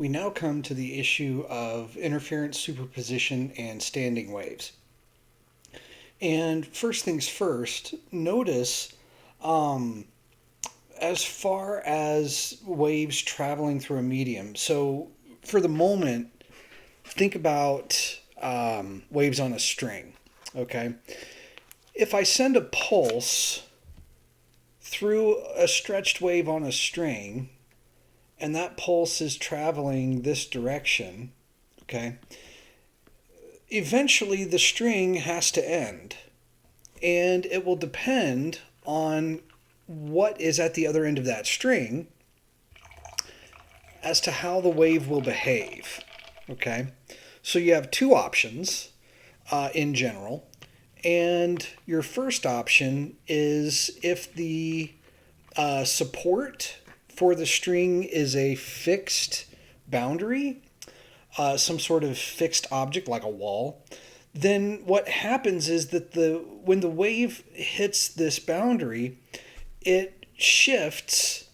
we now come to the issue of interference, superposition, and standing waves. And first things first, notice as far as waves traveling through a medium. So for the moment, think about waves on a string. Okay. If I send a pulse through a stretched wave on a string, and that pulse is traveling this direction, okay, eventually the string has to end. And it will depend on what is at the other end of that string as to how the wave will behave. Okay, so you have two options in general. And your first option is if the support for the string is a fixed boundary, some sort of fixed object like a wall, then what happens is that when the wave hits this boundary, it shifts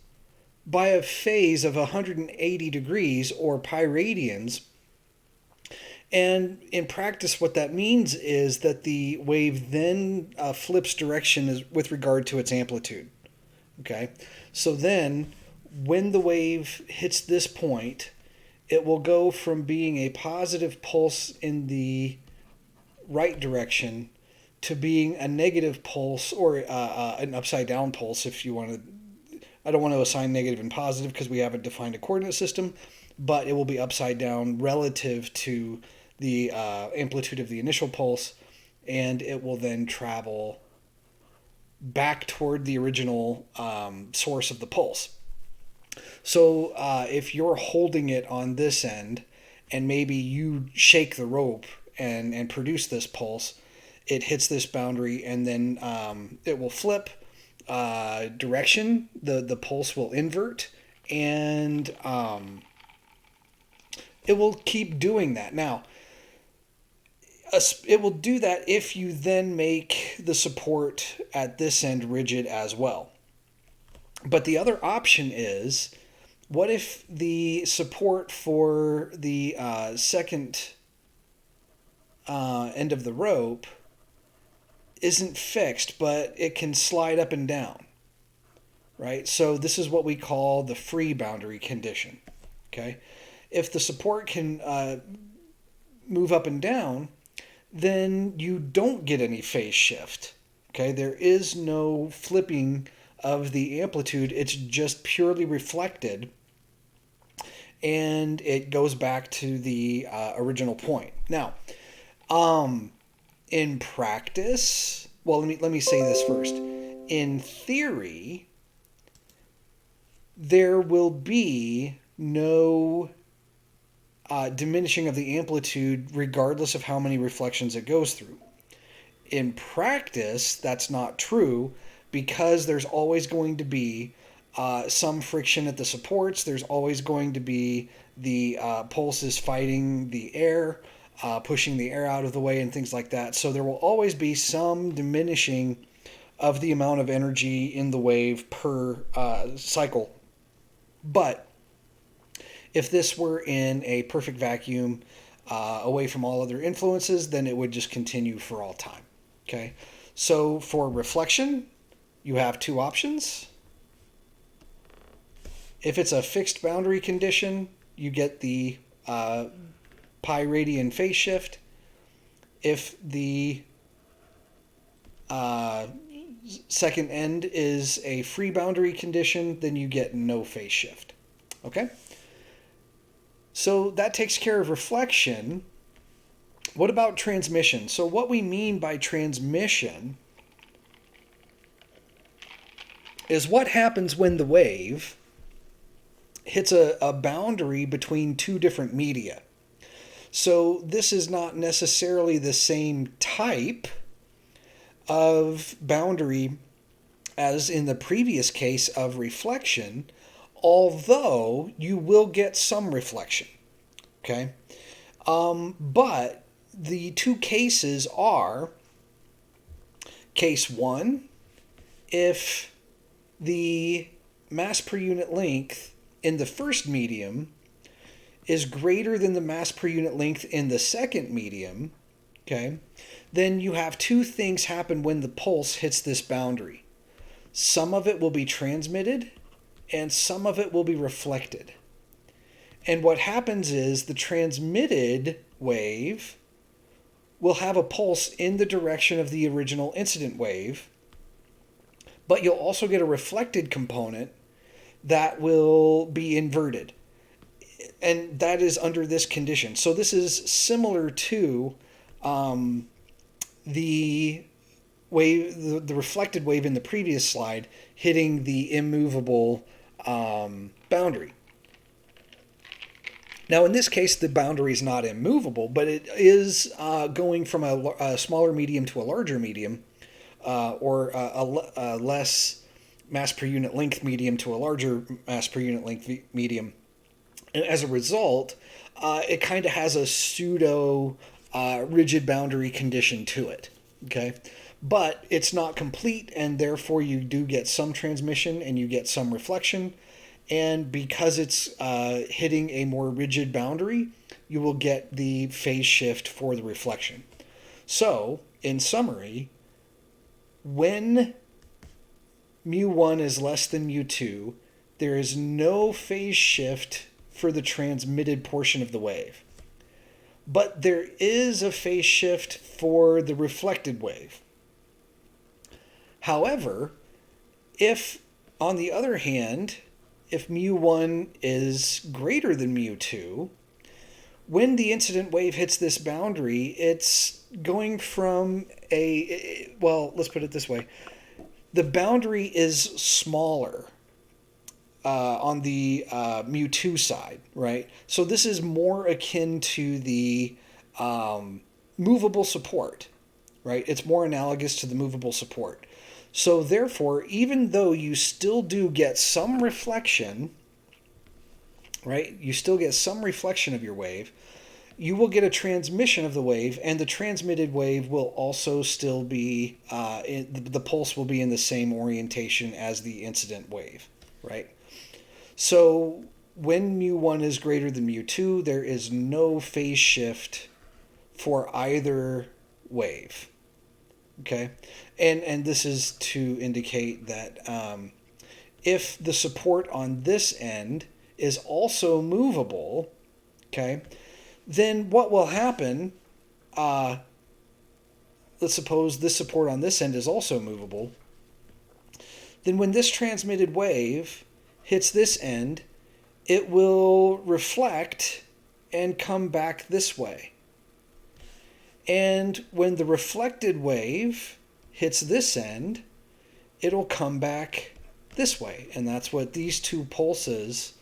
by a phase of 180 degrees or pi radians. And in practice, what that means is that the wave then flips direction with regard to its amplitude. Okay, so then when the wave hits this point, it will go from being a positive pulse in the right direction to being a negative pulse, or an upside down pulse if you want to. I don't want to assign negative and positive because we haven't defined a coordinate system, but it will be upside down relative to the amplitude of the initial pulse, and it will then travel back toward the original source of the pulse. So if you're holding it on this end and maybe you shake the rope and produce this pulse, it hits this boundary and then it will flip direction. The pulse will invert, and it will keep doing that. Now, it will do that if you then make the support at this end rigid as well. But the other option is, what if the support for the second end of the rope isn't fixed, but it can slide up and down, right? So this is what we call the free boundary condition, okay? If the support can move up and down, then you don't get any phase shift, okay? There is no flipping of the amplitude. It's just purely reflected, and it goes back to the original point. Now, in practice, well, let me say this first. In theory, there will be no diminishing of the amplitude regardless of how many reflections it goes through. In practice, that's not true because there's always going to be some friction at the supports. There's always going to be the pulses fighting the air, pushing the air out of the way and things like that. So there will always be some diminishing of the amount of energy in the wave per cycle. But if this were in a perfect vacuum, away from all other influences, then it would just continue for all time. Okay, so for reflection, you have two options. If it's a fixed boundary condition, you get the pi radian phase shift. If the second end is a free boundary condition, then you get no phase shift. Okay? So that takes care of reflection. What about transmission? So what we mean by transmission is what happens when the wave hits a boundary between two different media. So this is not necessarily the same type of boundary as in the previous case of reflection, although you will get some reflection. Okay? But the two cases are, case one, if the mass per unit length in the first medium is greater than the mass per unit length in the second medium, okay, then you have two things happen when the pulse hits this boundary. Some of it will be transmitted and some of it will be reflected. And what happens is the transmitted wave will have a pulse in the direction of the original incident wave, but you'll also get a reflected component that will be inverted. And that is under this condition. So this is similar to the wave, the reflected wave in the previous slide hitting the immovable boundary. Now, in this case, the boundary is not immovable, but it is going from a smaller medium to a larger medium, or a less mass per unit length medium to a larger mass per unit length medium. And as a result, it kind of has a pseudo rigid boundary condition to it. Okay, but it's not complete, and therefore you do get some transmission and you get some reflection. And because it's hitting a more rigid boundary, you will get the phase shift for the reflection. So, in summary, when mu1 is less than mu2, there is no phase shift for the transmitted portion of the wave. But there is a phase shift for the reflected wave. However, if, on the other hand, if mu1 is greater than mu2, when the incident wave hits this boundary, it's going from let's put it this way. The boundary is smaller on the mu2 side, right? So this is more akin to the movable support, right? It's more analogous to the movable support. So therefore, even though you still do get some reflection, right? You still get some reflection of your wave, you will get a transmission of the wave, and the transmitted wave will also still be, the pulse will be in the same orientation as the incident wave, right? So when mu1 is greater than mu2, there is no phase shift for either wave. Okay, and this is to indicate that if the support on this end is also movable, okay, then what will happen, let's suppose this support on this end is also movable, then when this transmitted wave hits this end, it will reflect and come back this way. And when the reflected wave hits this end, it'll come back this way. And that's what these two pulses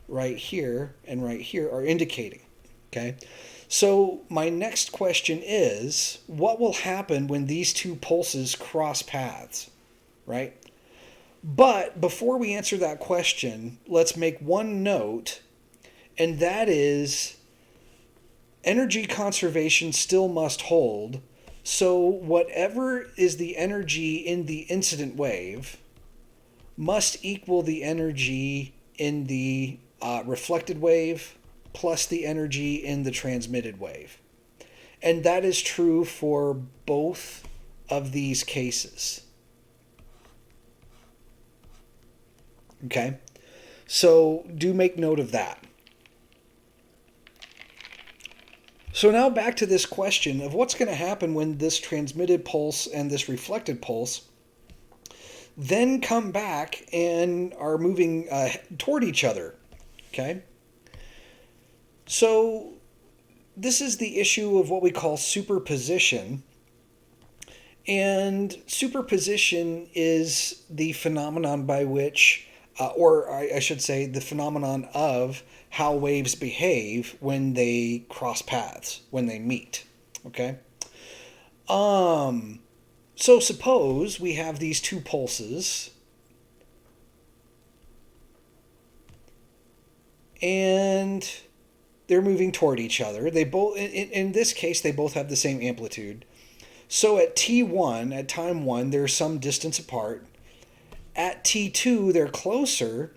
right here and right here are indicating. Okay? So my next question is, what will happen when these two pulses cross paths? Right? But before we answer that question, let's make one note, and that is energy conservation still must hold. So whatever is the energy in the incident wave must equal the energy in the reflected wave plus the energy in the transmitted wave. And that is true for both of these cases. Okay? So do make note of that. So now back to this question of what's going to happen when this transmitted pulse and this reflected pulse then come back and are moving toward each other. Okay? So this is the issue of what we call superposition. And superposition is the phenomenon by which, or I should say, the phenomenon of how waves behave when they cross paths, when they meet. Okay? So suppose we have these two pulses, and they're moving toward each other. They both, in this case, they both have the same amplitude. So at T1, at time 1, they're some distance apart. At T2, they're closer.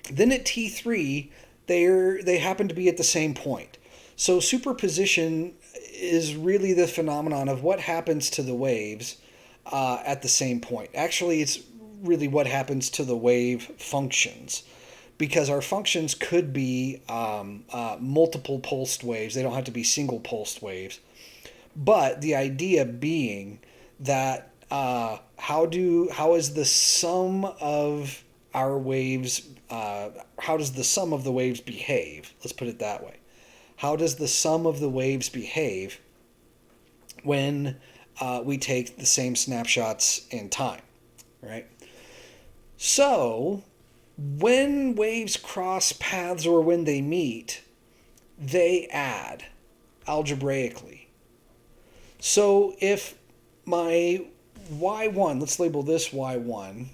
Then at T3, they happen to be at the same point. So superposition is really the phenomenon of what happens to the waves at the same point. Actually, it's really what happens to the wave functions, because our functions could be multiple pulsed waves. They don't have to be single pulsed waves. But the idea being that how is the sum of our waves, how does the sum of the waves behave? Let's put it that way. How does the sum of the waves behave when we take the same snapshots in time, right? So when waves cross paths or when they meet, they add algebraically. So if my y1, let's label this y1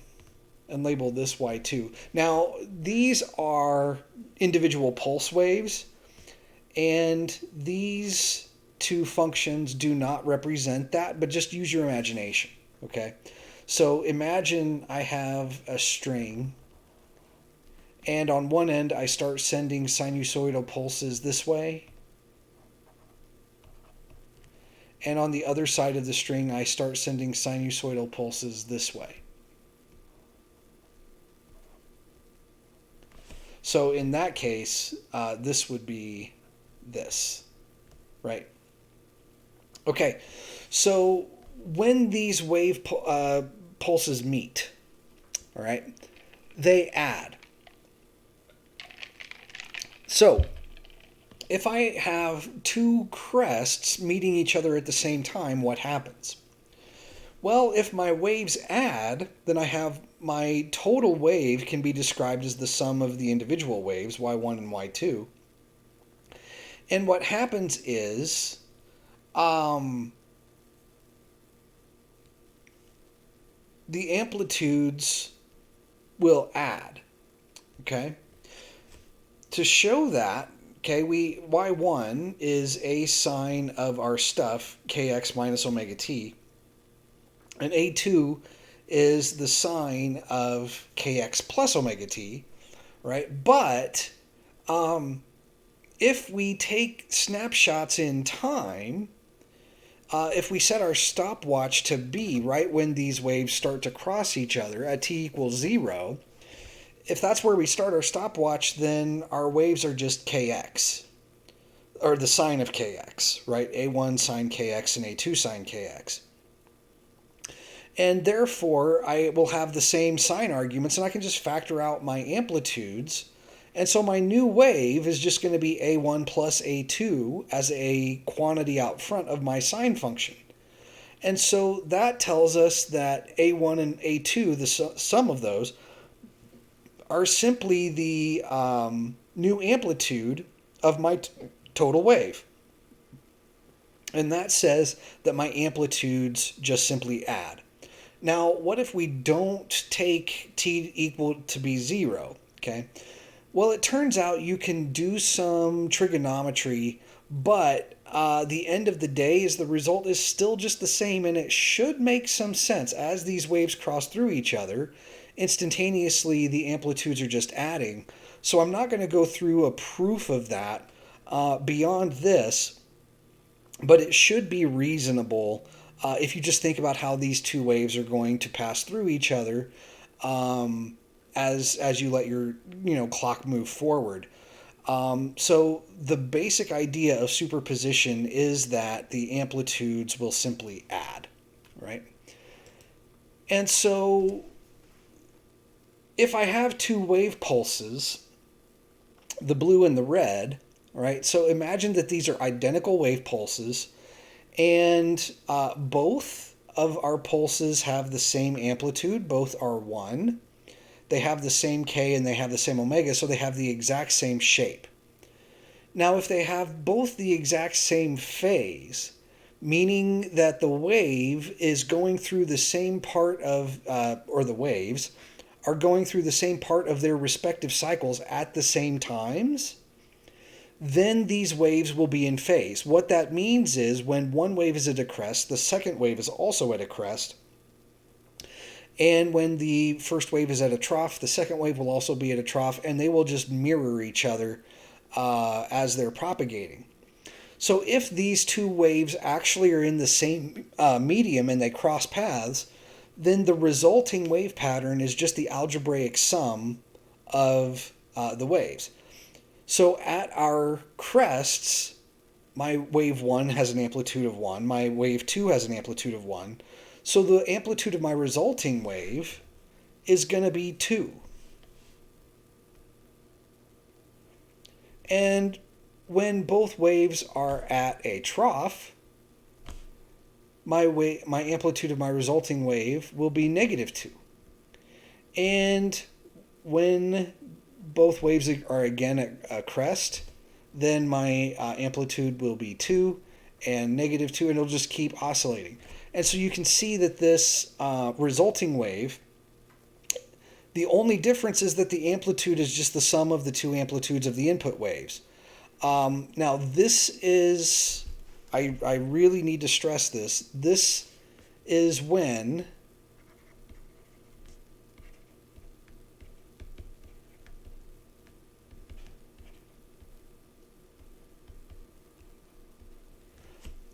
and label this y2. Now, these are individual pulse waves, and these two functions do not represent that, but just use your imagination, okay? So imagine I have a string, and on one end I start sending sinusoidal pulses this way, and on the other side of the string I start sending sinusoidal pulses this way. So in that case, this would be this, right? Okay, so when these wave pulses meet, all right, they add. So if I have two crests meeting each other at the same time, what happens? Well, if my waves add, then I have my total wave can be described as the sum of the individual waves, y1 and y2. And what happens is the amplitudes will add, okay? To show that, okay, y1 is a sine of our stuff, kx minus omega t, and a2 is the sine of kx plus omega t, right? But if we take snapshots in time, if we set our stopwatch to b right when these waves start to cross each other at t equals 0, if that's where we start our stopwatch, then our waves are just kx, or the sine of kx, right? a1 sine kx and a2 sine kx. And therefore, I will have the same sine arguments, and I can just factor out my amplitudes. And so my new wave is just going to be a1 plus a2 as a quantity out front of my sine function. And so that tells us that a1 and a2, the sum of those, are simply the new amplitude of my total wave. And that says that my amplitudes just simply add. Now, what if we don't take t equal to be 0, okay? Well, it turns out you can do some trigonometry, but the end of the day is the result is still just the same, and it should make some sense. As these waves cross through each other, instantaneously the amplitudes are just adding. So I'm not going to go through a proof of that beyond this, but it should be reasonable if you just think about how these two waves are going to pass through each other as you let your clock move forward. So the basic idea of superposition is that the amplitudes will simply add, right? And so if I have two wave pulses, the blue and the red, right? So imagine that these are identical wave pulses, and both of our pulses have the same amplitude. Both are 1. They have the same k and they have the same omega, so they have the exact same shape. Now, if they have both the exact same phase, meaning that the wave is going through the same part of, or the waves are going through the same part of their respective cycles at the same times, then these waves will be in phase. What that means is when one wave is at a crest, the second wave is also at a crest. And when the first wave is at a trough, the second wave will also be at a trough, and they will just mirror each other as they're propagating. So if these two waves actually are in the same medium and they cross paths, then the resulting wave pattern is just the algebraic sum of the waves. So at our crests, my wave 1 has an amplitude of 1, my wave 2 has an amplitude of 1. So the amplitude of my resulting wave is going to be 2. And when both waves are at a trough, my amplitude of my resulting wave will be -2. And when both waves are again at a crest, then my amplitude will be 2 and -2, and it'll just keep oscillating. And so you can see that this resulting wave, the only difference is that the amplitude is just the sum of the two amplitudes of the input waves. Now this is, I really need to stress this, this is when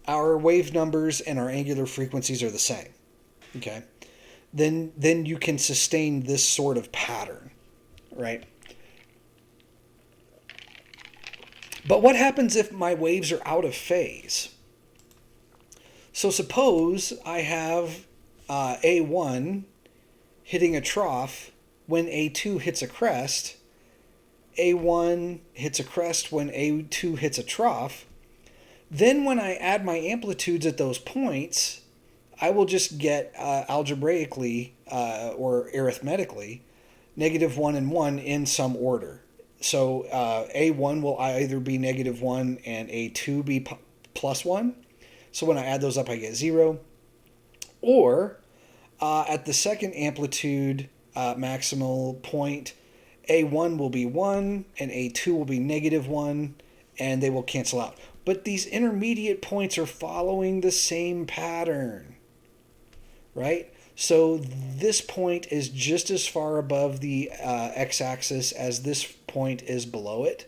our wave numbers and our angular frequencies are the same. Okay, then you can sustain this sort of pattern, right? But what happens if my waves are out of phase? So suppose I have A1 hitting a trough when A2 hits a crest. A1 hits a crest when A2 hits a trough. Then when I add my amplitudes at those points, I will just get algebraically or arithmetically -1 and 1 in some order. So A1 will either be -1 and A2 be +1. So when I add those up, I get 0. Or at the second amplitude maximal point, A1 will be 1 and A2 will be -1, and they will cancel out. But these intermediate points are following the same pattern, right? So this point is just as far above the x-axis as this point is below it.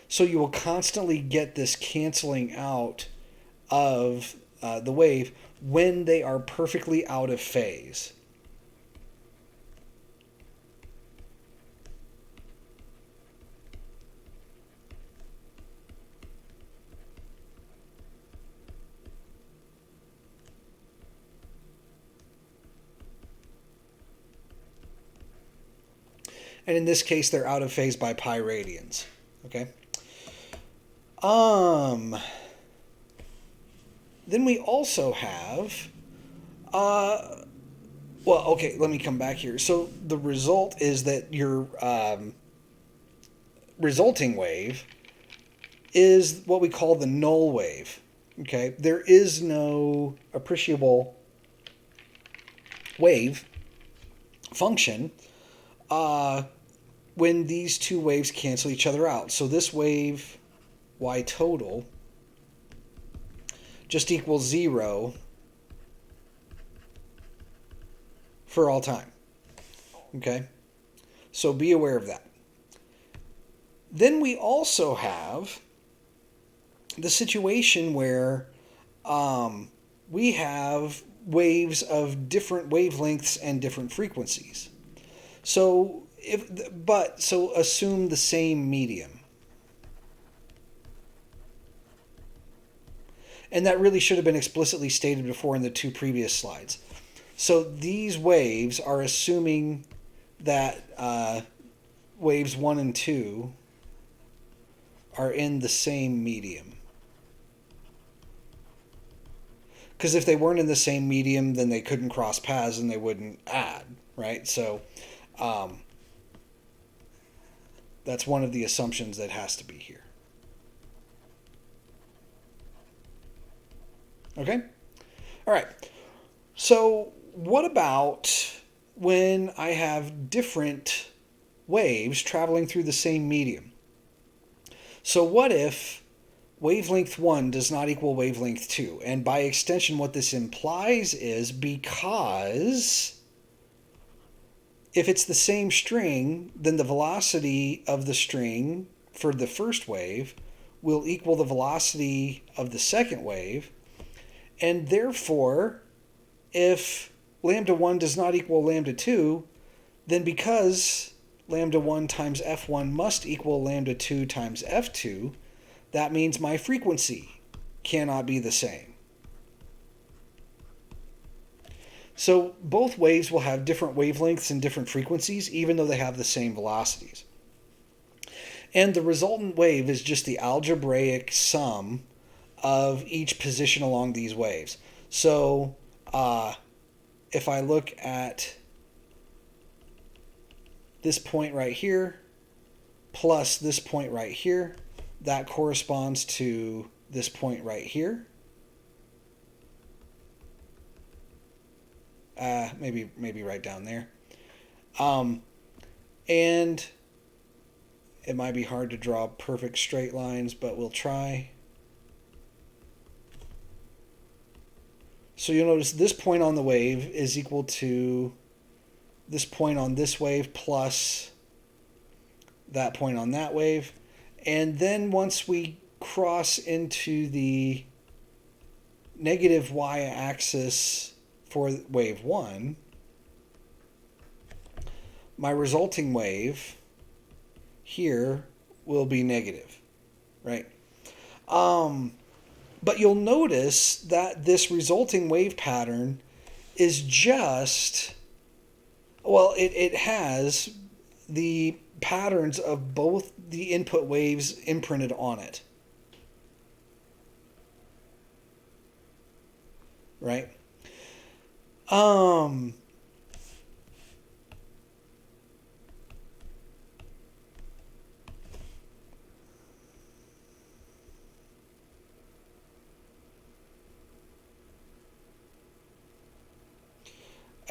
So you will constantly get this canceling out of the wave when they are perfectly out of phase. And in this case, they're out of phase by pi radians. Okay. Then we also have, well, okay, let me come back here. So the result is that your resulting wave is what we call the null wave. Okay, there is no appreciable wave function when these two waves cancel each other out. So this wave, y total, just equals 0 for all time. Okay? So be aware of that. Then we also have the situation where we have waves of different wavelengths and different frequencies. So assume the same medium. And that really should have been explicitly stated before in the two previous slides. So these waves are assuming that waves 1 and 2 are in the same medium. Because if they weren't in the same medium, then they couldn't cross paths and they wouldn't add, right? So that's one of the assumptions that has to be here. Okay? All right. So what about when I have different waves traveling through the same medium? So what if wavelength 1 does not equal wavelength 2? And by extension, what this implies is because If it's the same string, then the velocity of the string for the first wave will equal the velocity of the second wave. And therefore, if lambda 1 does not equal lambda 2, then because lambda 1 times f1 must equal lambda 2 times f2, that means my frequency cannot be the same. So both waves will have different wavelengths and different frequencies, even though they have the same velocities. And the resultant wave is just the algebraic sum of each position along these waves. So if I look at this point right here plus this point right here, that corresponds to this point right here. Maybe right down there. And it might be hard to draw perfect straight lines, but we'll try. So you'll notice this point on the wave is equal to this point on this wave plus that point on that wave. And then once we cross into the negative y-axis for wave 1, my resulting wave here will be negative, right? But you'll notice that this resulting wave pattern is just, well, it has the patterns of both the input waves imprinted on it, right?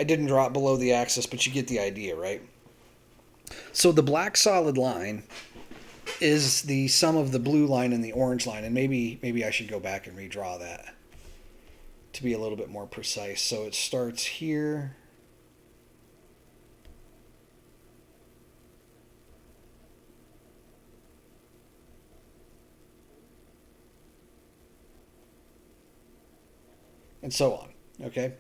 I didn't draw it below the axis, but you get the idea, right? So the black solid line is the sum of the blue line and the orange line, and maybe I should go back and redraw that to be a little bit more precise. So it starts here. And so on, okay?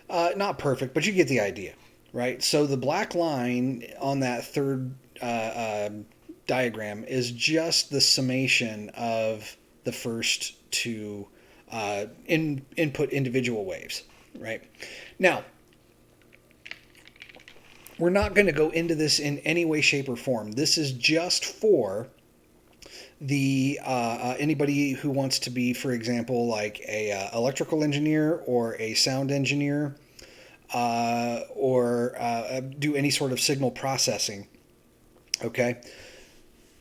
Not perfect, but you get the idea, right? So the black line on that third diagram is just the summation of the first two input individual waves, right? Now, we're not going to go into this in any way, shape, or form. This is just for the anybody who wants to be, for example, like a electrical engineer or a sound engineer, or do any sort of signal processing. Okay.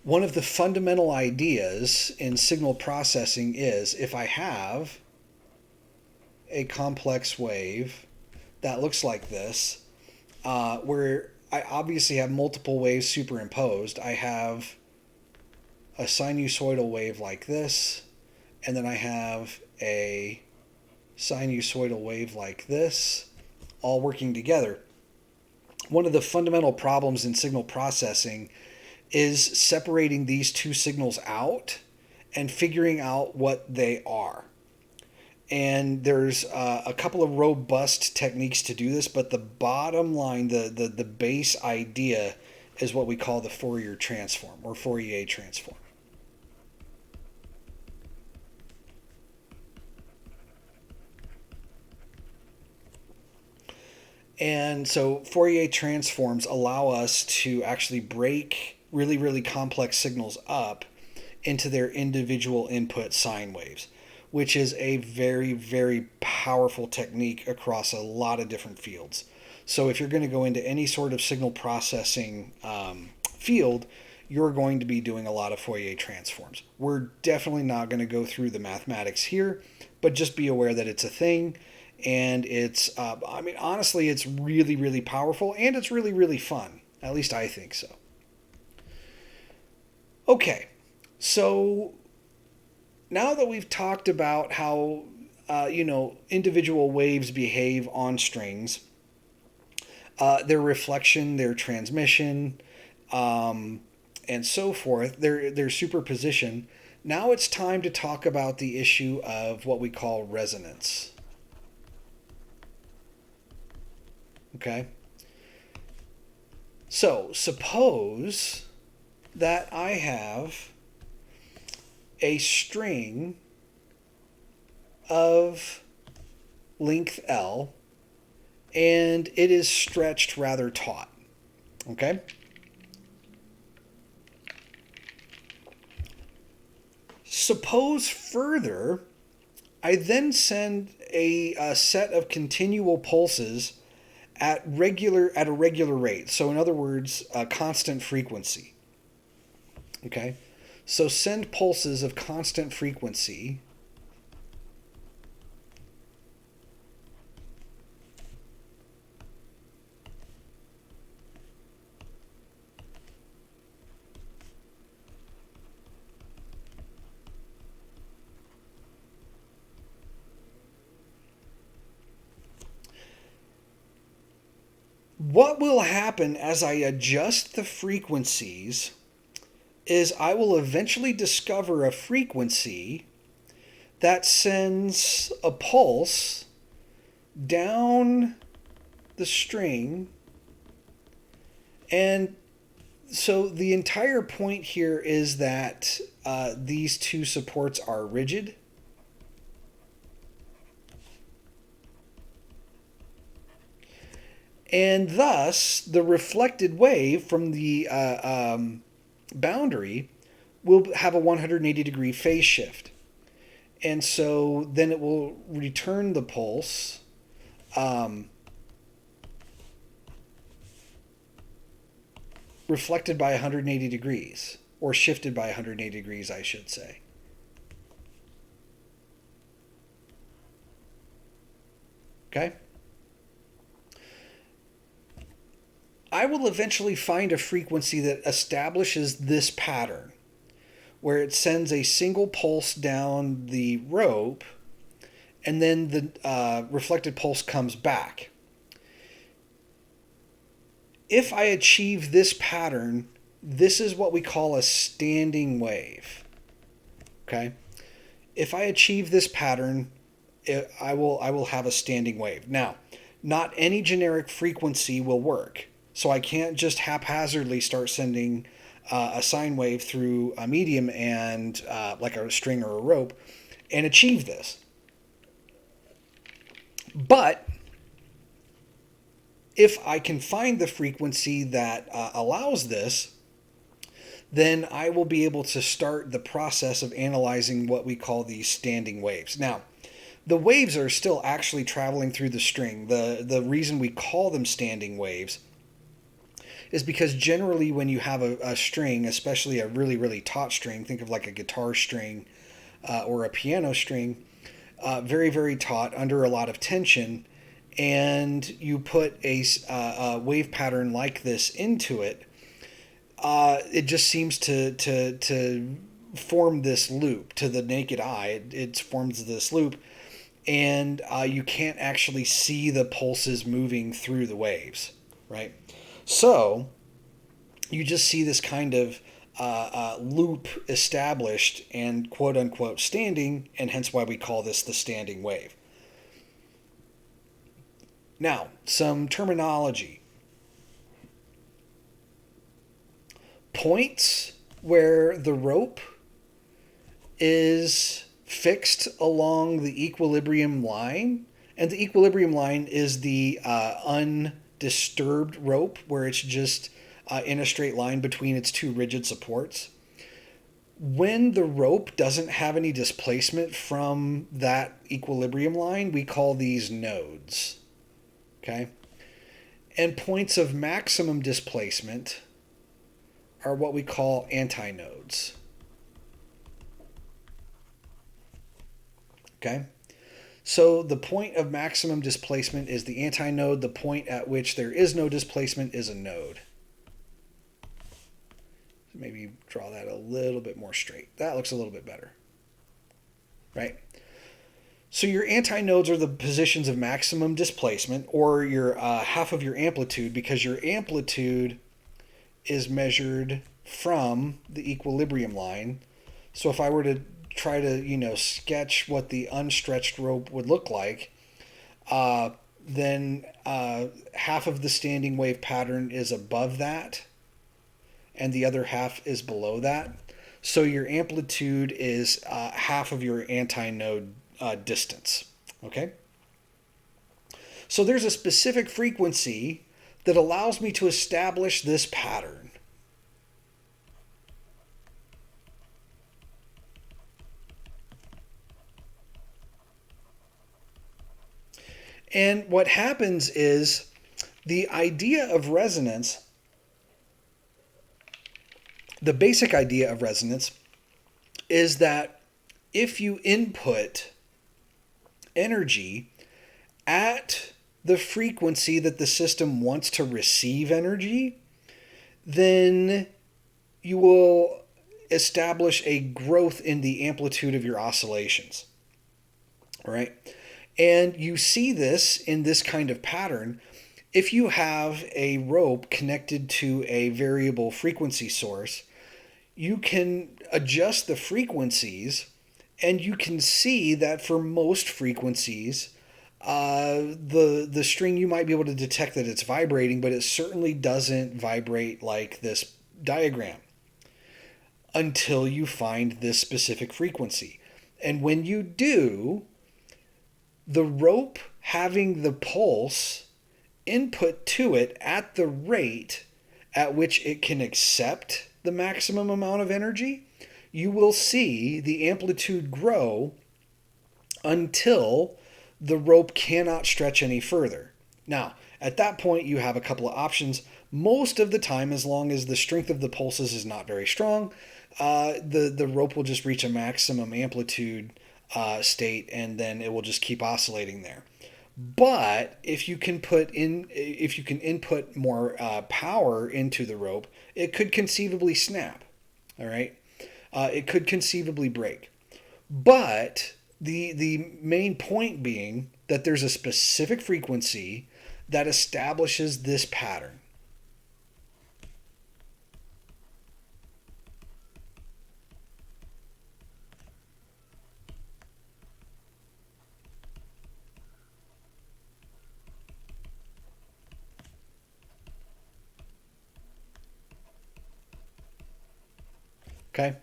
One of the fundamental ideas in signal processing is if I have a complex wave that looks like this, where I obviously have multiple waves superimposed. I have a sinusoidal wave like this, and then I have a sinusoidal wave like this, all working together. One of the fundamental problems in signal processing is separating these two signals out and figuring out what they are. And there's a couple of robust techniques to do this, but the bottom line, the base idea is what we call the Fourier transform or Fourier transform. And so Fourier transforms allow us to actually break really, really complex signals up into their individual input sine waves, which is a very, very powerful technique across a lot of different fields. So if you're going to go into any sort of signal processing field, you're going to be doing a lot of Fourier transforms. We're definitely not going to go through the mathematics here, but just be aware that it's a thing. And it's, I mean, honestly, it's really, really powerful, and it's really, really fun. At least I think so. Okay, so now that we've talked about how, individual waves behave on strings, their reflection, their transmission, and so forth, their superposition. Now it's time to talk about the issue of what we call resonance. Okay? So, suppose that I have a string of length L and it is stretched rather taut. Okay? Suppose further, I then send a set of continual pulses at a regular rate. So in other words, a constant frequency. Okay? So send pulses of constant frequency what will happen as I adjust the frequencies is I will eventually discover a frequency that sends a pulse down the string. And so the entire point here is that these two supports are rigid. And thus, the reflected wave from the boundary will have a 180 degree phase shift. And so then it will return the pulse reflected by 180 degrees, or shifted by 180 degrees, I should say. Okay? I will eventually find a frequency that establishes this pattern, where it sends a single pulse down the rope, and then the reflected pulse comes back. If I achieve this pattern, this is what we call a standing wave. Okay? If I achieve this pattern, I will have a standing wave. Now, not any generic frequency will work. So I can't just haphazardly start sending a sine wave through a medium and like a string or a rope and achieve this. But if I can find the frequency that allows this, then I will be able to start the process of analyzing what we call these standing waves. Now, the waves are still actually traveling through the string. The reason we call them standing waves is because generally when you have a string, especially a really, really taut string, think of like a guitar string or a piano string, very, very taut, under a lot of tension, and you put a wave pattern like this into it, it just seems to form this loop. To the naked eye, it forms this loop, and you can't actually see the pulses moving through the waves, right? So you just see this kind of loop established and quote unquote standing, and hence why we call this the standing wave. Now, some terminology. Points where the rope is fixed along the equilibrium line, and the equilibrium line is the undisturbed rope where it's just in a straight line between its two rigid supports. When the rope doesn't have any displacement from that equilibrium line, we call these nodes. Okay? And points of maximum displacement are what we call antinodes. Okay? So the point of maximum displacement is the antinode. The point at which there is no displacement is a node. Maybe draw that a little bit more straight. That looks a little bit better. Right? So your antinodes are the positions of maximum displacement, or your half of your amplitude, because your amplitude is measured from the equilibrium line. So if I were to try to, sketch what the unstretched rope would look like, then half of the standing wave pattern is above that, and the other half is below that. So your amplitude is half of your antinode distance. Okay? So there's a specific frequency that allows me to establish this pattern. And what happens is the idea of resonance, the basic idea of resonance, is that if you input energy at the frequency that the system wants to receive energy, then you will establish a growth in the amplitude of your oscillations. All right? And you see this in this kind of pattern if you have a rope connected to a variable frequency source. You can adjust the frequencies, and you can see that for most frequencies, the string, you might be able to detect that it's vibrating, but it certainly doesn't vibrate like this diagram until you find this specific frequency. And when you do, the rope having the pulse input to it at the rate at which it can accept the maximum amount of energy, you will see the amplitude grow until the rope cannot stretch any further. Now, at that point, you have a couple of options. Most of the time, as long as the strength of the pulses is not very strong, the rope will just reach a maximum amplitude state, and then it will just keep oscillating there. But if you can input more power into the rope, it could conceivably snap. All right, it could conceivably break. But the main point being that there's a specific frequency that establishes this pattern. Okay.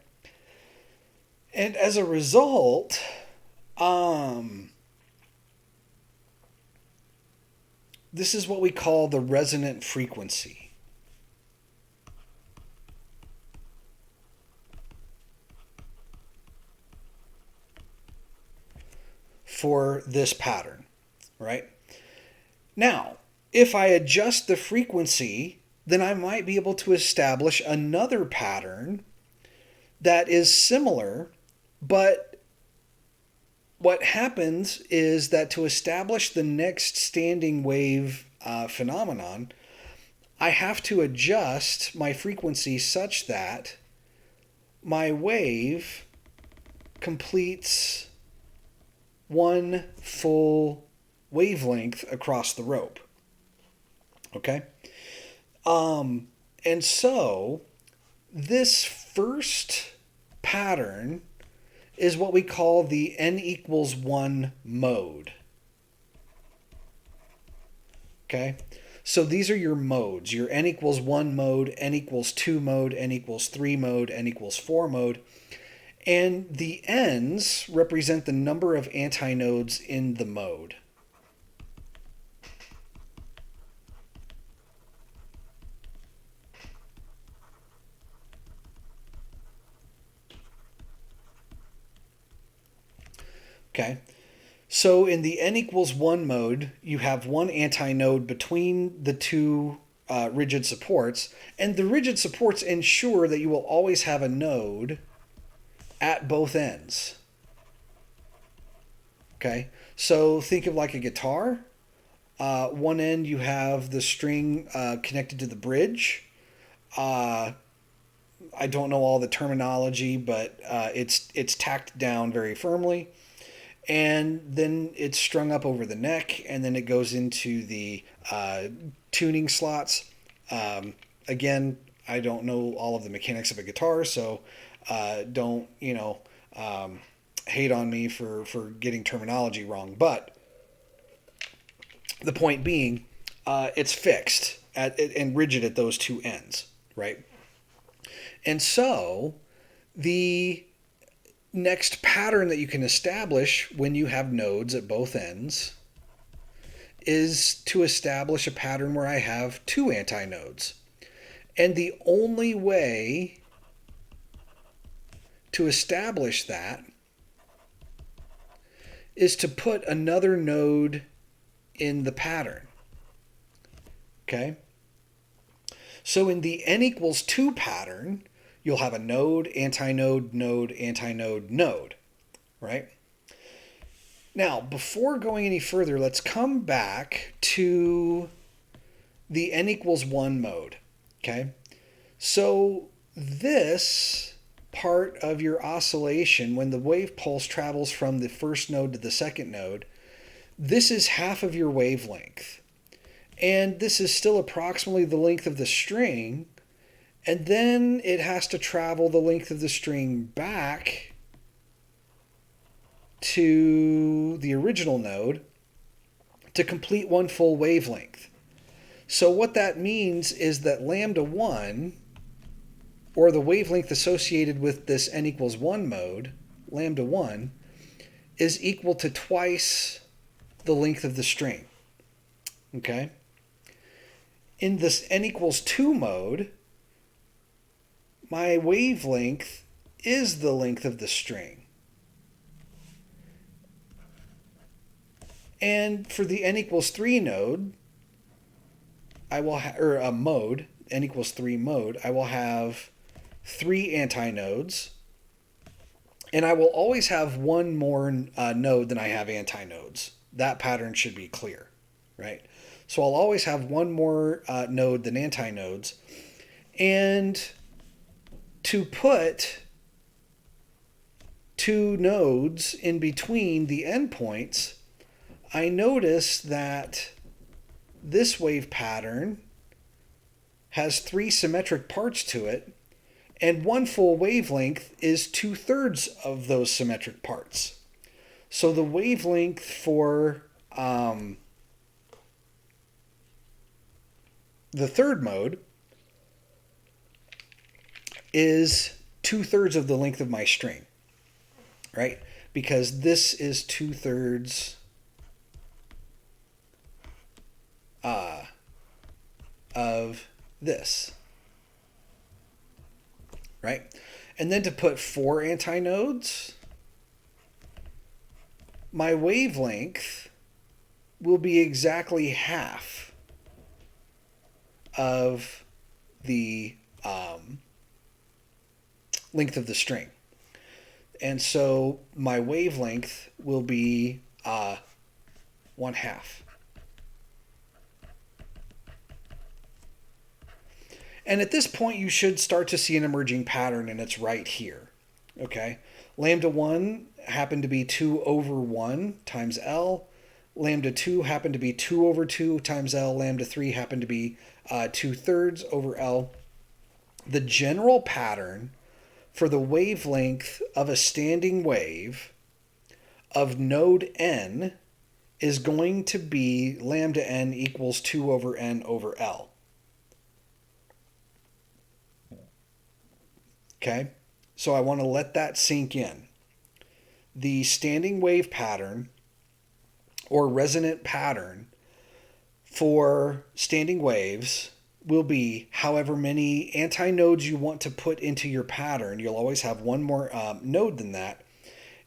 And as a result, this is what we call the resonant frequency. For this pattern, right? Now, if I adjust the frequency, then I might be able to establish another pattern that is similar, but what happens is that to establish the next standing wave phenomenon, I have to adjust my frequency such that my wave completes one full wavelength across the rope. Okay? And so this first pattern is what we call the n=1 mode. Okay? So these are your modes, your n=1 mode, n=2 mode, n=3 mode, n=4 mode. And the n's represent the number of antinodes in the mode. Okay, so in the n=1 mode, you have one antinode between the two rigid supports, and the rigid supports ensure that you will always have a node at both ends. Okay, so think of like a guitar. One end you have the string connected to the bridge. I don't know all the terminology, but it's tacked down very firmly. and then it's strung up over the neck, and then it goes into the tuning slots. Again, I don't know all of the mechanics of a guitar, so don't hate on me for getting terminology wrong. But the point being, it's fixed and rigid at those two ends, right? And so the next pattern that you can establish when you have nodes at both ends is to establish a pattern where I have two antinodes. And the only way to establish that is to put another node in the pattern. Okay? So in the n equals 2 pattern, you'll have a node, antinode, node, antinode, node, right? Now, before going any further, let's come back to the n equals 1 mode, okay? So this part of your oscillation, when the wave pulse travels from the first node to the second node, this is half of your wavelength. And this is still approximately the length of the string, and then it has to travel the length of the string back to the original node to complete one full wavelength. So what that means is that lambda 1, or the wavelength associated with this n equals 1 mode, lambda 1, is equal to twice the length of the string. Okay? In this n equals 2 mode, my wavelength is the length of the string. And for the n equals 3 node, I will or a mode, n equals 3 mode, I will have 3 antinodes, and I will always have one more node than I have antinodes. That pattern should be clear, right? So I'll always have one more node than antinodes. And to put two nodes in between the endpoints, I notice that this wave pattern has 3 symmetric parts to it, and one full wavelength is 2/3 of those symmetric parts. So the wavelength for the third mode is 2/3 of the length of my string, right? Because this is 2/3 of this, right? And then to put 4 antinodes, my wavelength will be exactly half of the length of the string. And so my wavelength will be 1/2. And at this point, you should start to see an emerging pattern, and it's right here. Okay? Lambda 1 happened to be 2 over 1 times L. Lambda 2 happened to be 2 over 2 times L. Lambda 3 happened to be 2/3 over L. The general pattern for the wavelength of a standing wave of node n is going to be lambda n equals 2 over n over L. Okay? So I want to let that sink in. The standing wave pattern or resonant pattern for standing waves will be however many antinodes you want to put into your pattern. You'll always have one more node than that.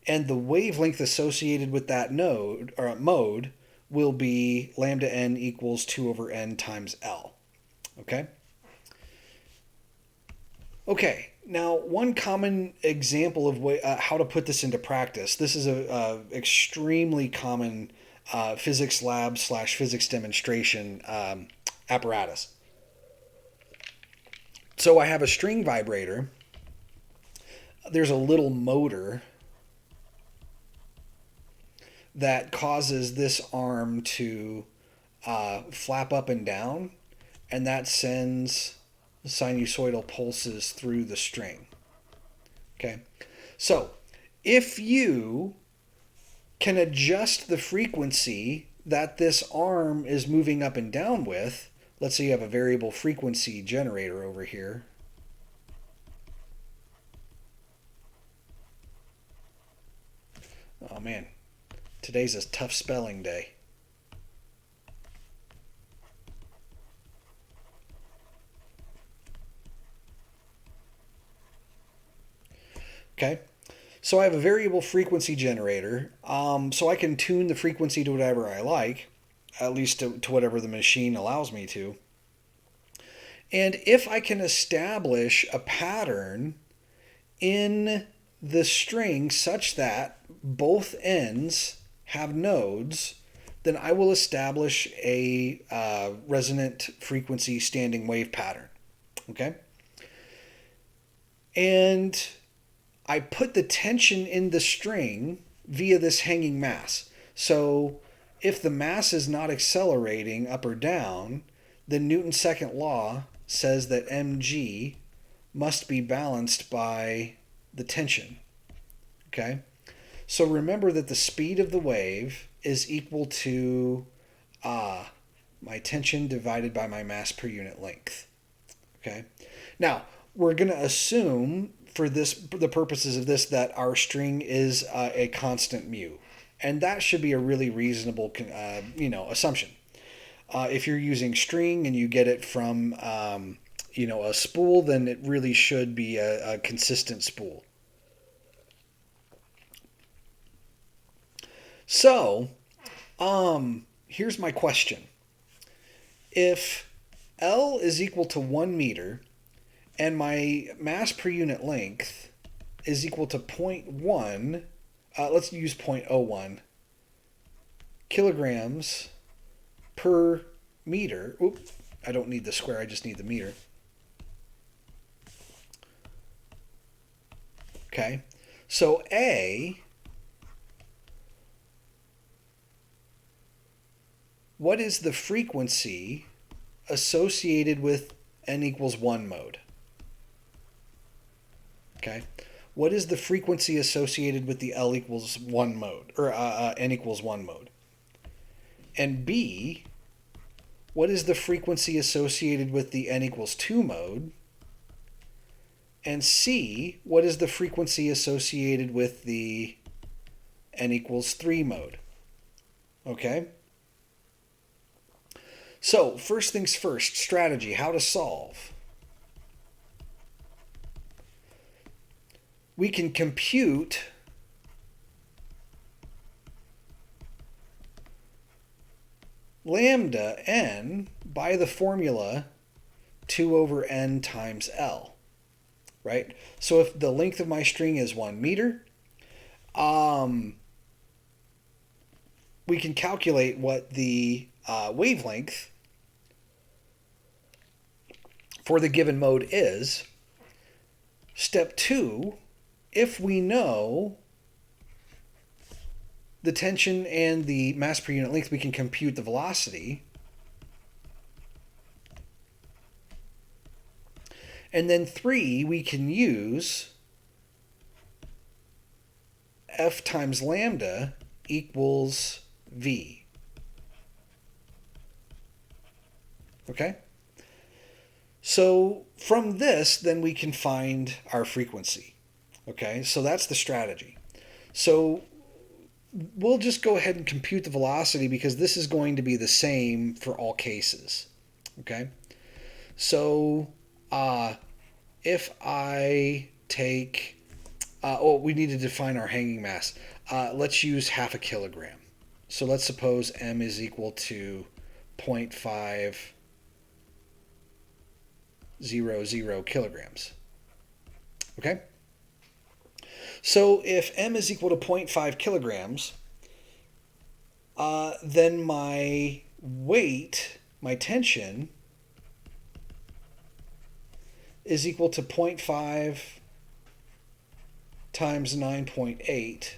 And the wavelength associated with that node or mode will be lambda n equals 2 over n times L. Okay? Okay, now one common example of how to put this into practice. This is a extremely common physics lab / physics demonstration apparatus. So I have a string vibrator. There's a little motor that causes this arm to flap up and down, and that sends sinusoidal pulses through the string. Okay, so if you can adjust the frequency that this arm is moving up and down with, let's say you have a variable frequency generator over here. Oh man, today's a tough spelling day. Okay, so I have a variable frequency generator, so I can tune the frequency to whatever I like, at least to whatever the machine allows me to. And if I can establish a pattern in the string such that both ends have nodes, then I will establish a resonant frequency standing wave pattern. Okay? And I put the tension in the string via this hanging mass. So if the mass is not accelerating up or down, then Newton's second law says that mg must be balanced by the tension. Okay? So remember that the speed of the wave is equal to my tension divided by my mass per unit length. Okay? Now, we're going to assume for the purposes of this that our string is a constant mu, and that should be a really reasonable assumption. If you're using string and you get it from a spool, then it really should be a consistent spool. So here's my question: if L is equal to 1 meter and my mass per unit length is equal to 0.1, let's use 0.01 kilograms per meter. Oops, I don't need the square, I just need the meter. Okay, so A, what is the frequency associated with n equals 1 mode? Okay, what is the frequency associated with the L equals 1 mode, or n equals 1 mode? And B, what is the frequency associated with the n equals 2 mode? And C, what is the frequency associated with the n equals 3 mode? Okay? So, first things first, strategy, how to solve. We can compute lambda n by the formula 2 over n times L, right? So if the length of my string is 1 meter, we can calculate what the wavelength for the given mode is. Step 2, if we know the tension and the mass per unit length, we can compute the velocity. And then 3, we can use F times lambda equals V. Okay? So from this, then we can find our frequency. Okay, so that's the strategy. So we'll just go ahead and compute the velocity because this is going to be the same for all cases. Okay, so if I take, we need to define our hanging mass. Let's use half a kilogram. So let's suppose m is equal to 0.500 kilograms. Okay? So if m is equal to 0.5 kilograms, then my weight, my tension, is equal to 0.5 times 9.8.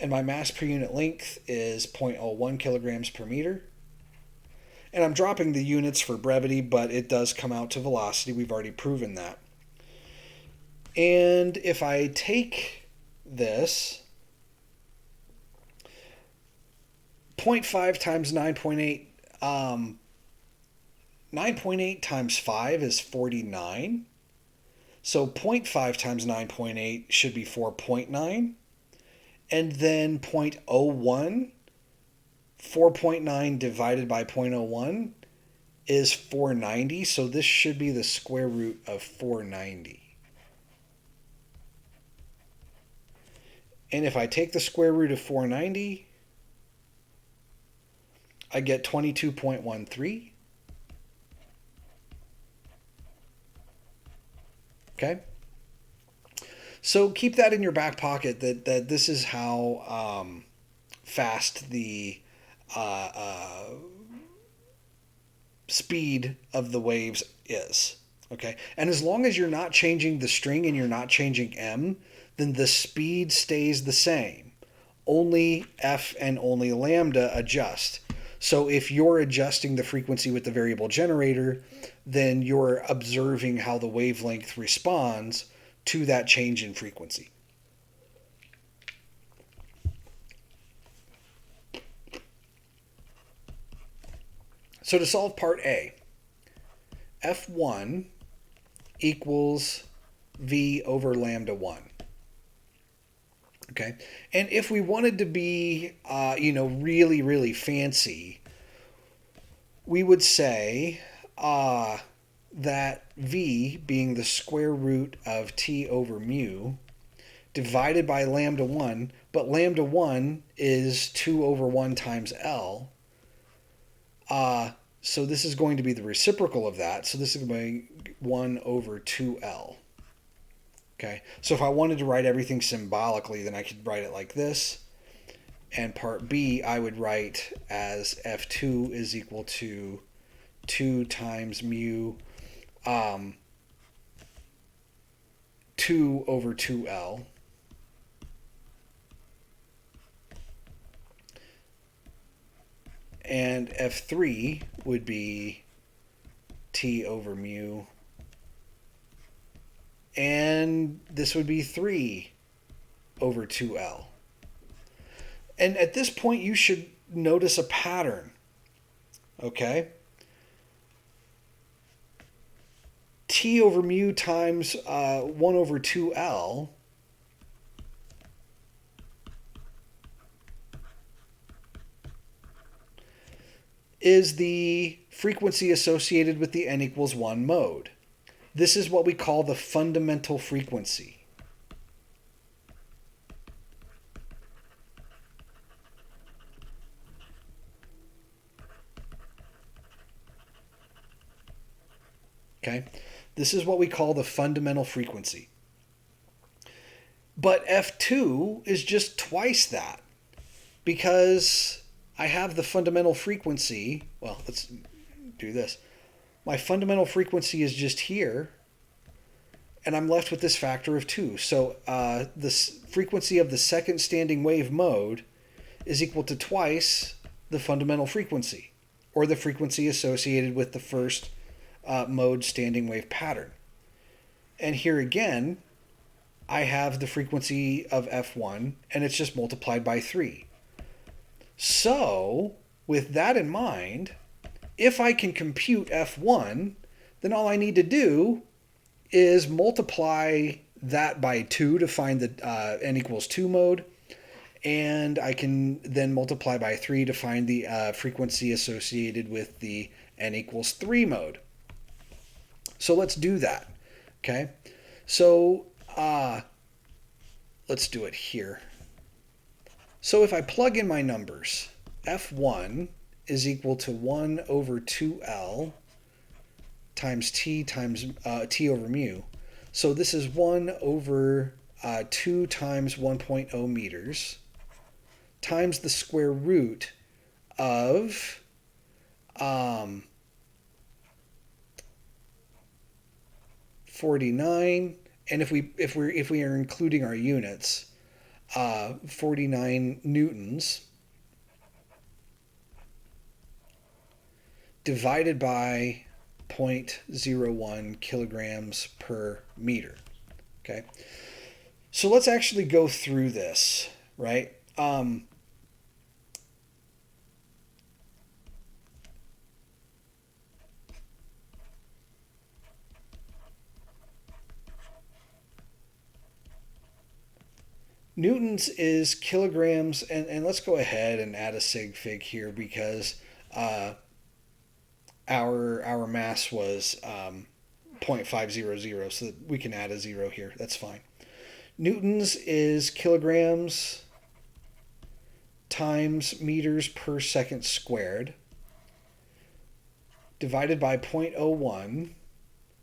and my mass per unit length is 0.01 kilograms per meter. And I'm dropping the units for brevity, but it does come out to velocity. We've already proven that. And if I take this, 0.5 times 9.8, 9.8 times 5 is 49. So 0.5 times 9.8 should be 4.9. And then 0.01, 4.9 divided by 0.01 is 490. So this should be the square root of 490. And if I take the square root of 490, I get 22.13. Okay? So keep that in your back pocket that this is how fast the speed of the waves is. Okay? And as long as you're not changing the string and you're not changing m, then the speed stays the same. Only f and only lambda adjust. So if you're adjusting the frequency with the variable generator, then you're observing how the wavelength responds to that change in frequency. So to solve part A, F1 equals V over lambda 1. Okay, and if we wanted to be, really, really fancy, we would say that V being the square root of T over mu divided by lambda 1, but lambda 1 is 2 over 1 times L. So this is going to be the reciprocal of that. So this is going to be 1 over 2L. Okay, so if I wanted to write everything symbolically, then I could write it like this. And part B, I would write as F2 is equal to 2 times mu 2 over 2L. And F3 would be T over mu. And this would be 3 over 2L. And at this point, you should notice a pattern. Okay? T over mu times 1 over 2L is the frequency associated with the n equals 1 mode. This is what we call the fundamental frequency. Okay, this is what we call the fundamental frequency. But F2 is just twice that because I have the fundamental frequency. Well, let's do this. My fundamental frequency is just here, and I'm left with this factor of 2. So the frequency of the second standing wave mode is equal to twice the fundamental frequency, or the frequency associated with the first mode standing wave pattern. And here again, I have the frequency of F1, and it's just multiplied by 3. So, with that in mind, if I can compute F1, then all I need to do is multiply that by 2 to find the n equals 2 mode, and I can then multiply by 3 to find the frequency associated with the n equals 3 mode. So let's do that, okay? So let's do it here. So if I plug in my numbers, F1 is equal to 1 over 2L times T over mu. So this is 1 over 2 times 1.0 meters times the square root of 49. And if we are including our units, 49 newtons divided by 0.01 kilograms per meter. Okay, so let's actually go through this, right? Newtons is kilograms, and let's go ahead and add a sig fig here because our mass was 0.500, so that we can add a zero here. That's fine. Newtons is kilograms times meters per second squared divided by 0.01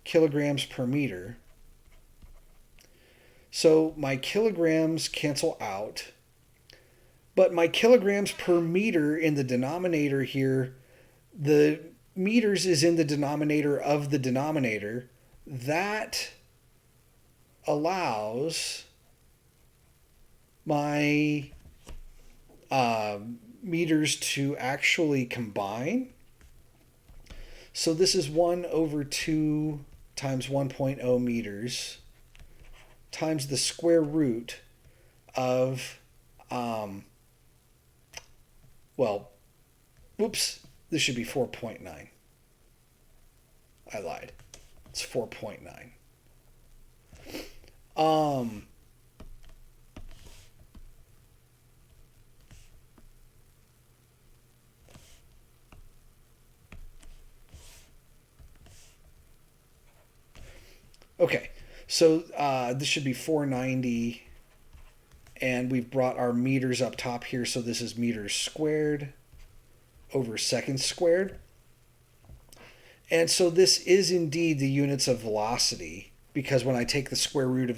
kilograms per meter. So my kilograms cancel out, but my kilograms per meter in the denominator here, the meters is in the denominator of the denominator. That allows my meters to actually combine. So this is 1 over 2 times 1.0 meters times the square root of, this should be 4.9. I lied. It's 4.9. Okay, so this should be 490, and we've brought our meters up top here, so this is meters squared over seconds squared. And so this is indeed the units of velocity, because when I take the square root of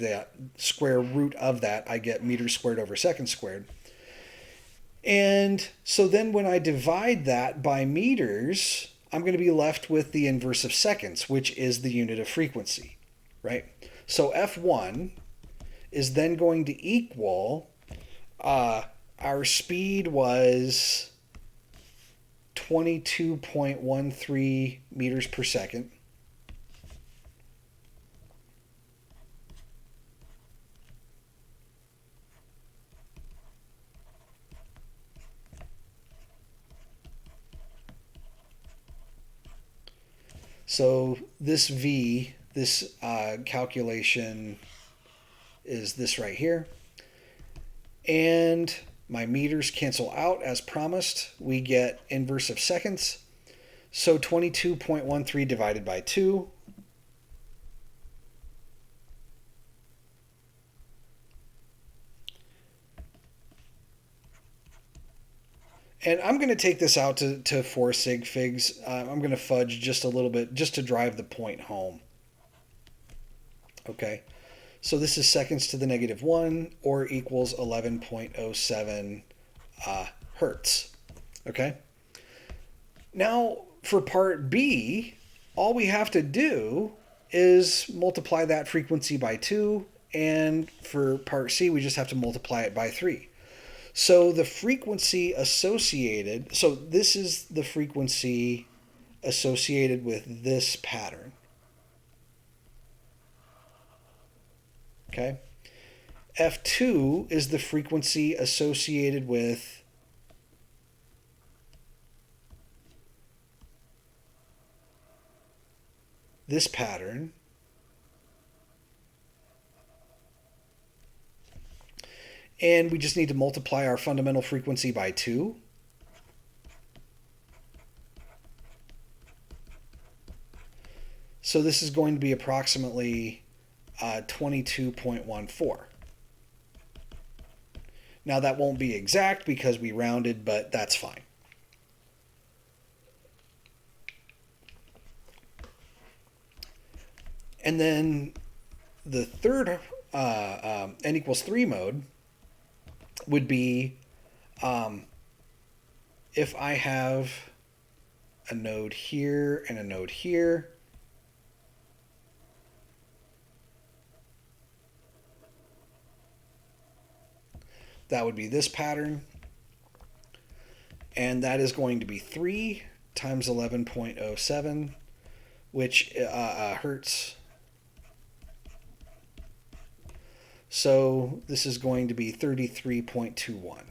that, I get meters squared over seconds squared. And so then when I divide that by meters, I'm going to be left with the inverse of seconds, which is the unit of frequency, right? So F1 is then going to equal, our speed was 22.13 meters per second. So this V, this calculation is this right here. And my meters cancel out as promised. We get inverse of seconds. So 22.13 divided by 2. And I'm going to take this out to 4 sig figs. I'm going to fudge just a little bit just to drive the point home. Okay, so this is seconds to the negative 1 or equals 11.07 hertz. Okay, now for part B, all we have to do is multiply that frequency by 2, and for part C, we just have to multiply it by 3. So the frequency associated, so this is the frequency associated with this pattern. Okay. F2 is the frequency associated with this pattern. And we just need to multiply our fundamental frequency by 2. So this is going to be approximately 22.14. Now that won't be exact because we rounded, but that's fine. And then the third n equals 3 mode would be if I have a node here and a node here, that would be this pattern. And that is going to be 3 times 11.07, which hertz. So this is going to be 33.21.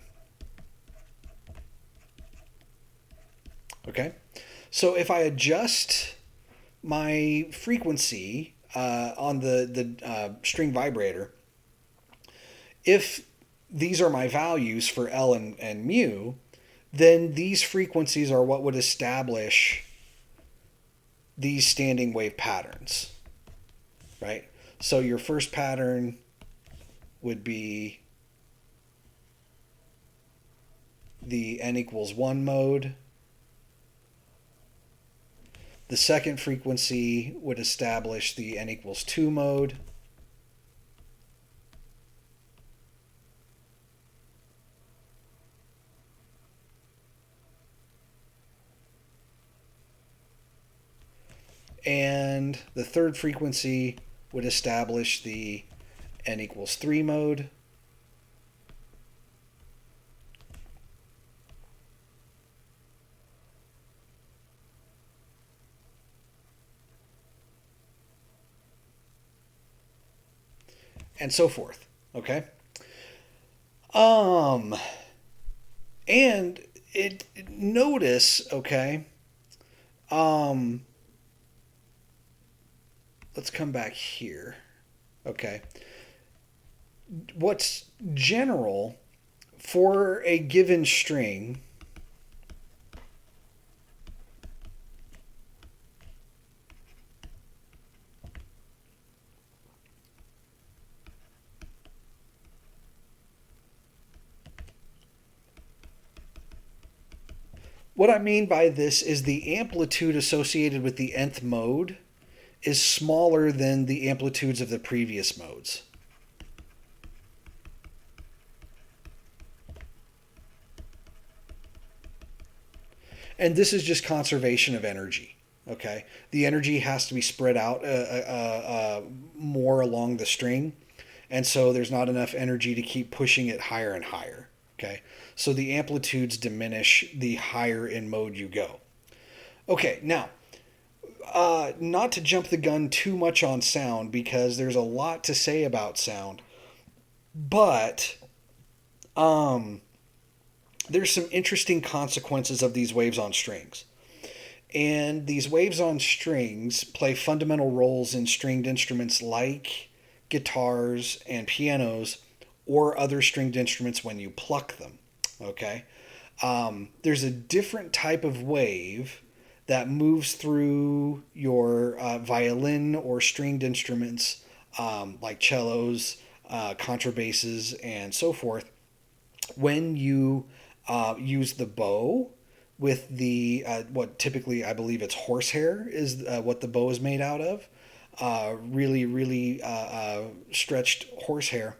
Okay, so if I adjust my frequency on the string vibrator, if these are my values for L and mu, then these frequencies are what would establish these standing wave patterns, right? So your first pattern would be the n equals 1 mode. The second frequency would establish the n equals 2 mode. And the third frequency would establish the n equals 3 mode. And so forth. Okay. And notice, okay. Let's come back here. Okay. What's general for a given string What I mean by this is the amplitude associated with the nth mode is smaller than the amplitudes of the previous modes. And this is just conservation of energy. Okay, the energy has to be spread out more along the string, and so there's not enough energy to keep pushing it higher and higher. Okay, so the amplitudes diminish the higher in mode you go. Okay, now, not to jump the gun too much on sound because there's a lot to say about sound, but there's some interesting consequences of these waves on strings. And these waves on strings play fundamental roles in stringed instruments like guitars and pianos or other stringed instruments when you pluck them. Okay? There's a different type of wave that moves through your violin or stringed instruments like cellos, contrabasses, and so forth when you use the bow with the what typically I believe it's horsehair is what the bow is made out of, really stretched horsehair.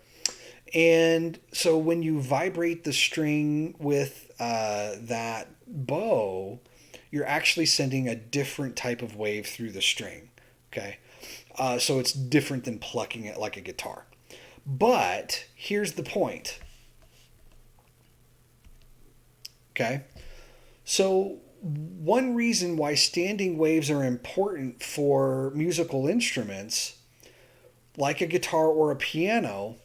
And so when you vibrate the string with that bow, you're actually sending a different type of wave through the string. Okay, so it's different than plucking it like a guitar. But here's the point. Okay, so one reason why standing waves are important for musical instruments, like a guitar or a piano,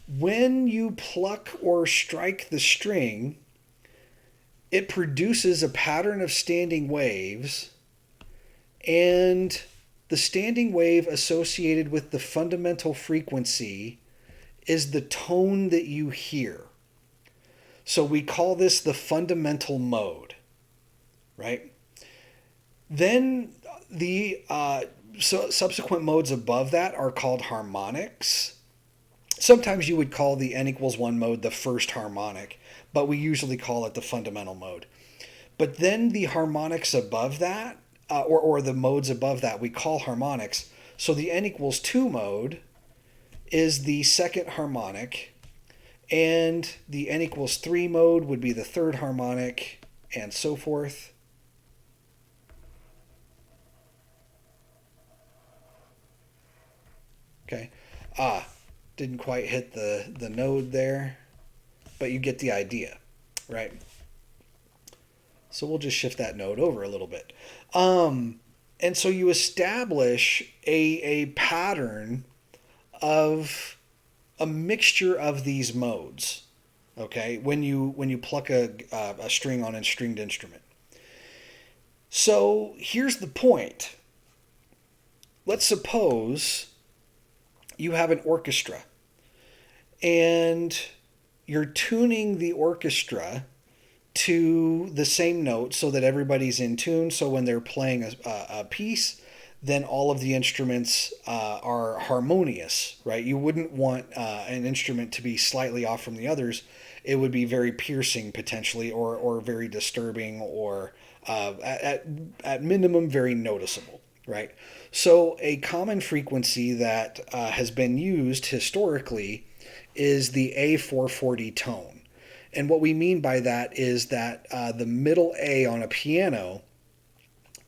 when you pluck or strike the string, it produces a pattern of standing waves, and the standing wave associated with the fundamental frequency is the tone that you hear. So we call this the fundamental mode, right? Then the subsequent modes above that are called harmonics. Sometimes you would call the n equals 1 mode the first harmonic, but we usually call it the fundamental mode. But then the harmonics above that, or the modes above that, we call harmonics. So the n equals 2 mode is the second harmonic, and the n equals 3 mode would be the third harmonic, and so forth. Okay. Didn't quite hit the node there. but you get the idea, right? So we'll just shift that node over a little bit. And so you establish a pattern of a mixture of these modes, okay, when you pluck a string on a stringed instrument. So here's the point. Let's suppose you have an orchestra and you're tuning the orchestra to the same note so that everybody's in tune. So when they're playing a piece, then all of the instruments are harmonious, right? You wouldn't want an instrument to be slightly off from the others. It would be very piercing potentially, or very disturbing, or at minimum very noticeable, right? So a common frequency that has been used historically is the A440 tone. And what we mean by that is that the middle A on a piano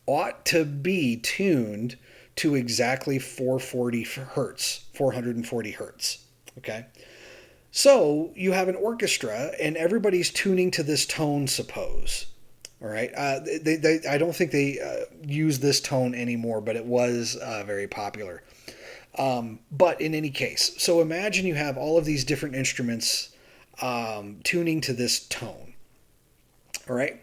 ought to be tuned to exactly 440 hertz, 440 hertz. Okay? So you have an orchestra and everybody's tuning to this tone, suppose. All right. I don't think they use this tone anymore, but it was very popular. But in any case, so imagine you have all of these different instruments tuning to this tone. All right.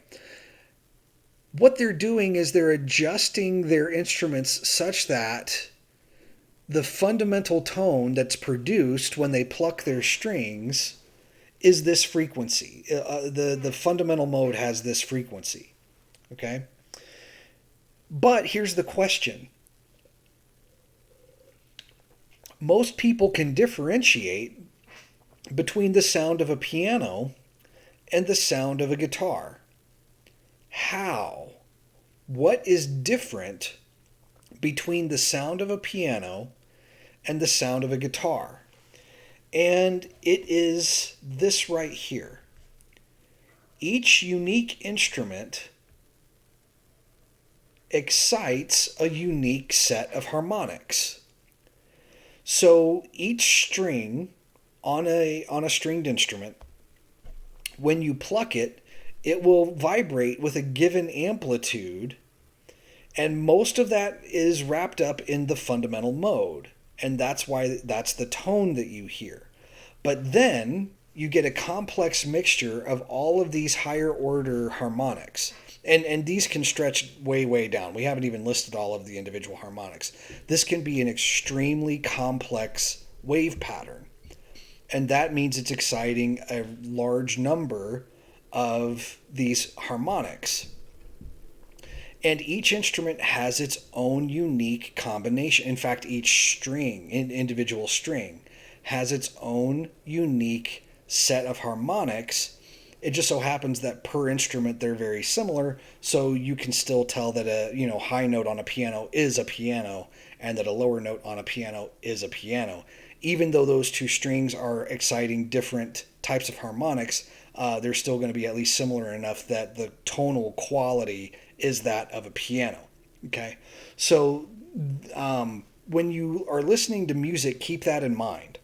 What they're doing is they're adjusting their instruments such that the fundamental tone that's produced when they pluck their strings is this frequency. The fundamental mode has this frequency. Okay. But here's the question. Most people can differentiate between the sound of a piano and the sound of a guitar. How? What is different between the sound of a piano and the sound of a guitar? And it is this right here. Each unique instrument excites a unique set of harmonics. So each string on a stringed instrument, when you pluck it, it will vibrate with a given amplitude, and most of that is wrapped up in the fundamental mode, and that's why that's the tone that you hear. But then you get a complex mixture of all of these higher order harmonics, and these can stretch way down. We haven't even listed all of the individual harmonics. This can be an extremely complex wave pattern, and that means it's exciting a large number of these harmonics. And each instrument has its own unique combination. In fact, each string, individual string, has its own unique set of harmonics. It just so happens that per instrument they're very similar, so you can still tell that a high note on a piano is a piano, and that a lower note on a piano is a piano. Even though those two strings are exciting different types of harmonics, they're still going to be at least similar enough that the tonal quality is that of a piano. Okay, so when you are listening to music, keep that in mind.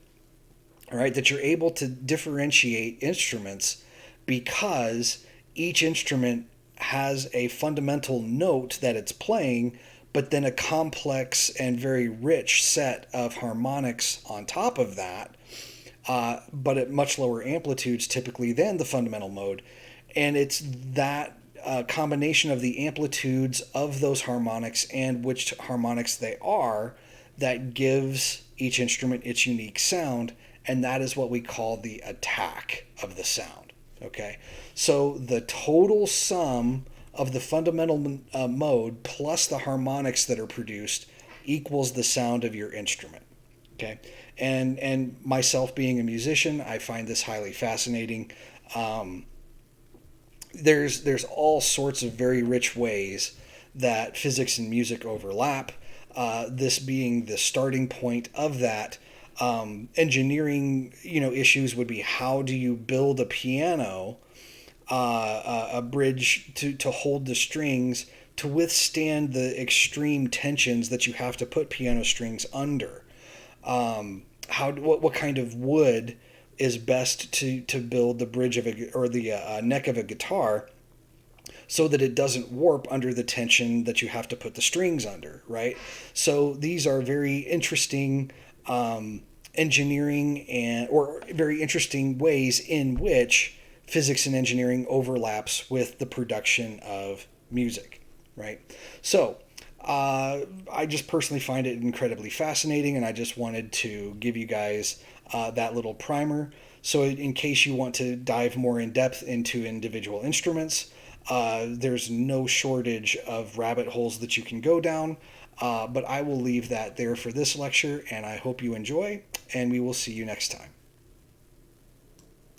All right, that you're able to differentiate instruments because each instrument has a fundamental note that it's playing, but then a complex and very rich set of harmonics on top of that, but at much lower amplitudes typically than the fundamental mode. And it's that combination of the amplitudes of those harmonics and which harmonics they are that gives each instrument its unique sound, and that is what we call the attack of the sound. Okay, so the total sum of the fundamental mode plus the harmonics that are produced equals the sound of your instrument. Okay, and myself being a musician, I find this highly fascinating. There's all sorts of very rich ways that physics and music overlap. This being the starting point of that. Engineering, issues would be, how do you build a piano, a bridge to hold the strings to withstand the extreme tensions that you have to put piano strings under? What kind of wood is best to build the bridge of the neck of a guitar so that it doesn't warp under the tension that you have to put the strings under, right? So these are very interesting engineering or very interesting ways in which physics and engineering overlaps with the production of music, right? So I just personally find it incredibly fascinating, and I just wanted to give you guys that little primer. So, in case you want to dive more in depth into individual instruments, there's no shortage of rabbit holes that you can go down. But I will leave that there for this lecture, and I hope you enjoy, and we will see you next time.